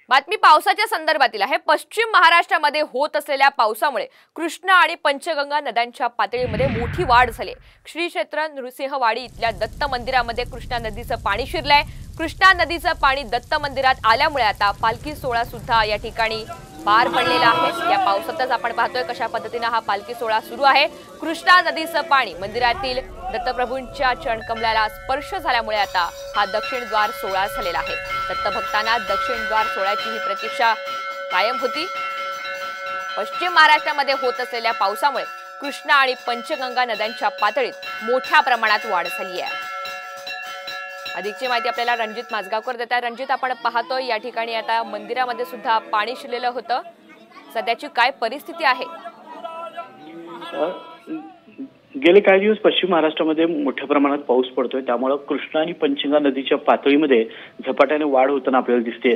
बातमी पावसाच्या संदर्भातील आहे। पश्चिम महाराष्ट्रामध्ये होत असलेल्या पावसामुळे कृष्णा आणि पंचगंगा नद्यांच्या पातळीमध्ये मोठी वाढ झाली। श्री क्षेत्र नृसिंहवाडी इथल्या दत्त मंदिरामध्ये कृष्णा नदीचं पाणी शिरलंय। कृष्णा नदीचं पाणी दत्त मंदिरात आल्यामुळे आता पालखी सोहळा सुद्धा या ठिकाणी पार पडलेला आहे। या पावसातच आपण पाहतोय कशा पद्धतीने हा पालखी सोहळा सुरू आहे। कृष्णा नदीचं पाणी मंदिरातील दत्तप्रभूंच्या चरणकमलाला स्पर्श झाल्यामुळे आता हा दक्षिण द्वार सोहळा झालेला आहे। दत्तभक्तांना दक्षिण द्वार सोहळ्याची ही प्रतीक्षा कायम होती। पश्चिम महाराष्ट्रामध्ये होत असलेल्या पावसामुळे कृष्णा आणि पंचगंगा नद्यांच्या पातळीत मोठ्या प्रमाणात वाढ झाली आहे। अधिकची माहिती आपल्याला रणजित माझगावकर देतात। रणजित, आपण पाहतोय या ठिकाणी आता मंदिरामध्ये सुद्धा पाणी शिरलेलं होतं, सध्याची काय परिस्थिती आहे? गेले काही दिवस पश्चिम महाराष्ट्रामध्ये मोठ्या प्रमाणात पाऊस पडतोय, त्यामुळे कृष्णा आणि पंचगंगा नदीच्या पातळीमध्ये झपाट्याने वाढ होताना आपल्याला दिसते।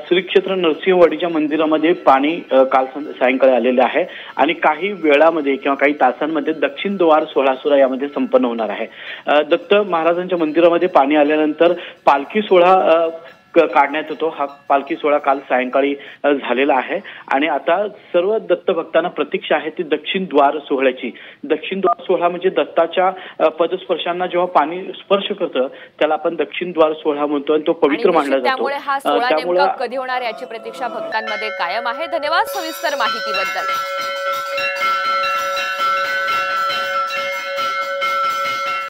श्री क्षेत्र नरसिंहवाडीच्या मंदिरामध्ये पाणी काल सायंकाळी आलेले आहे आणि काही वेळामध्ये किंवा काही तासांमध्ये दक्षिण द्वार सोहळा सुद्धा यामध्ये संपन्न होणार आहे। दत्त महाराजांच्या मंदिरामध्ये पाणी आल्यानंतर पालखी सोहळा काढण्यात येतो। हा पालखी सोहळा काल सायंकाळी झालेला आहे आणि आता सर्व दत्त भक्तांना प्रतीक्षा आहे ती दक्षिण द्वार सोहळ्याची। दक्षिण द्वार सोहळा म्हणजे दत्ताच्या पदस्पर्शांना जेव्हा पाणी स्पर्श करतं त्याला आपण दक्षिण द्वार सोहळा म्हणतो आणि तो पवित्र मानला जातो। त्यामुळे हा सोहळा नेमका कधी होणार याची प्रतीक्षा भक्तांमध्ये कायम आहे। धन्यवाद सविस्तर माहितीबद्दल।